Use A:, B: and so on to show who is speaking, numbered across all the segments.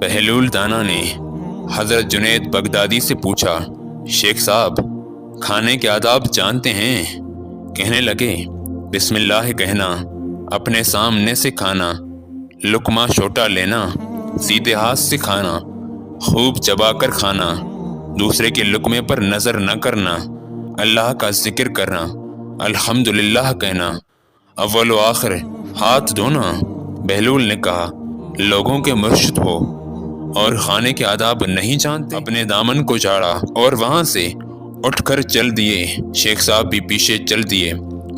A: بہلول دانا نے حضرت جنید بغدادی سے پوچھا، شیخ صاحب کھانے کے آداب جانتے ہیں؟ کہنے لگے، بسم اللہ کہنا، اپنے سامنے سے کھانا، لقمہ چھوٹا لینا، سیدھے ہاتھ سے کھانا، خوب چبا کر کھانا، دوسرے کے لقمے پر نظر نہ کرنا، اللہ کا ذکر کرنا، الحمدللہ کہنا، اول و آخر ہاتھ دھونا۔ بہلول نے کہا، لوگوں کے مرشد ہو اور کھانے کے آداب نہیں جانتے؟ اپنے دامن کو جھاڑا اور وہاں سے اٹھ کر چل دیے۔ شیخ صاحب بھی پیچھے چل دیے۔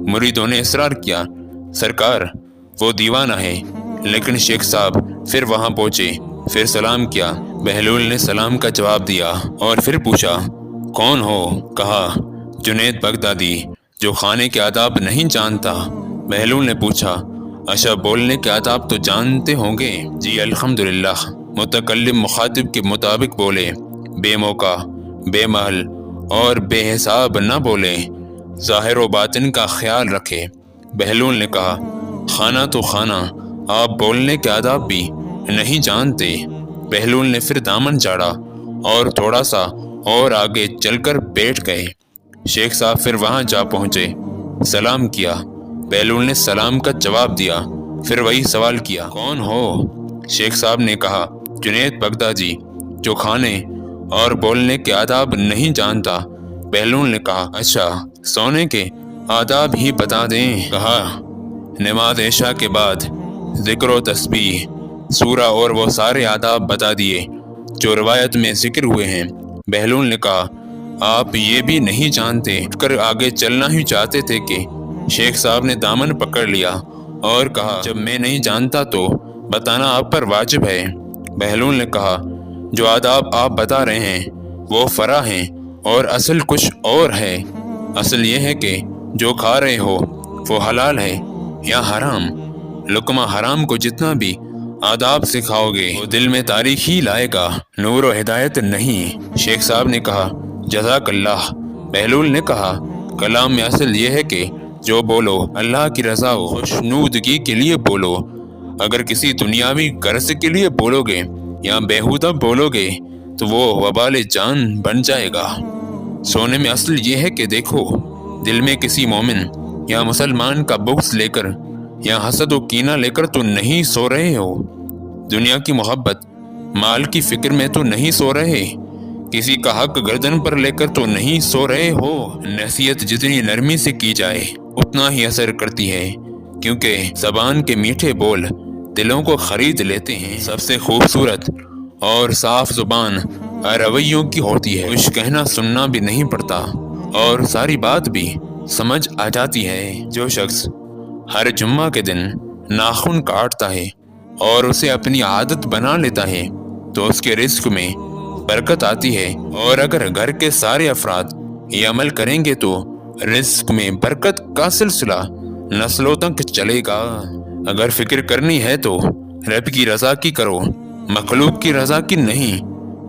A: مریدوں نے اصرار کیا، سرکار وہ دیوانہ ہے، لیکن شیخ صاحب پھر وہاں پہنچے، پھر سلام کیا۔ بہلول نے سلام کا جواب دیا اور پھر پوچھا، کون ہو؟ کہا، جنید بغدادی، جو کھانے کے آداب نہیں جانتا۔ بہلول نے پوچھا، اچھا بولنے کے آداب تو جانتے ہوں گے؟ جی الحمدللہ۔ متکلم مخاطب کے مطابق بولے، بے موقع، بے محل اور بے حساب نہ بولے، ظاہر و باطن کا خیال رکھے۔ بہلول نے کہا، کھانا تو کھانا، آپ بولنے کے آداب بھی نہیں جانتے۔ بہلول نے پھر دامن جھاڑا اور تھوڑا سا اور آگے چل کر بیٹھ گئے۔ شیخ صاحب پھر وہاں جا پہنچے، سلام کیا۔ بہلول نے سلام کا جواب دیا، پھر وہی سوال کیا، کون ہو؟ شیخ صاحب نے کہا، جنید بغدادی، جو کھانے اور بولنے کے آداب نہیں جانتا۔ بہلول نے کہا، اچھا سونے کے آداب ہی بتا دیں۔ کہا، نماز عشاء کے بعد ذکر و تسبیح، سورہ اور وہ سارے آداب بتا دیے جو روایت میں ذکر ہوئے ہیں۔ بہلول نے کہا، آپ یہ بھی نہیں جانتے؟ اٹھ کر آگے چلنا ہی چاہتے تھے کہ شیخ صاحب نے دامن پکڑ لیا اور کہا، جب میں نہیں جانتا تو بتانا آپ پر واجب ہے۔ بہلول نے کہا، جو آداب آپ بتا رہے ہیں وہ فرع ہیں اور اصل کچھ اور ہے۔ اصل یہ ہے کہ جو کھا رہے ہو وہ حلال ہے یا حرام۔ لقمہ حرام کو جتنا بھی آداب سکھاؤ گے وہ دل میں تاریخ ہی لائے گا، نور و ہدایت نہیں۔ شیخ صاحب نے کہا، جزاک اللہ۔ بہلول نے کہا، کلام میں اصل یہ ہے کہ جو بولو اللہ کی رضا و خوشنودگی کے لیے بولو۔ اگر کسی دنیاوی غرض کے لیے بولو گے یا بیہودہ بولو گے تو وہ وبال جان بن جائے گا۔ سونے میں اصل یہ ہے کہ دیکھو، دل میں کسی مومن یا مسلمان کا بغض لے کر یا حسد و کینہ لے کر تو نہیں سو رہے ہو، دنیا کی محبت، مال کی فکر میں تو نہیں سو رہے، کسی کا حق گردن پر لے کر تو نہیں سو رہے ہو۔ نصیحت جتنی نرمی سے کی جائے اتنا ہی اثر کرتی ہے، کیونکہ زبان کے میٹھے بول دلوں کو خرید لیتے ہیں۔ سب سے خوبصورت اور صاف زبان رویوں کی ہوتی ہے، کچھ کہنا سننا بھی نہیں پڑتا اور ساری بات بھی سمجھ آ جاتی ہے۔ جو شخص ہر جمعہ کے دن ناخن کاٹتا ہے اور اسے اپنی عادت بنا لیتا ہے تو اس کے رزق میں برکت آتی ہے، اور اگر گھر کے سارے افراد یہ عمل کریں گے تو رزق میں برکت کا سلسلہ نسلوں تک چلے گا۔ اگر فکر کرنی ہے تو رب کی رضا کی کرو، مخلوق کی رضا کی نہیں،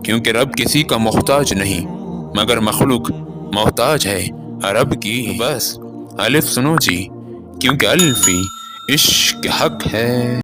A: کیونکہ رب کسی کا محتاج نہیں مگر مخلوق محتاج ہے رب کی۔ بس الف سنو جی، کیونکہ الف ہی عشق حق ہے۔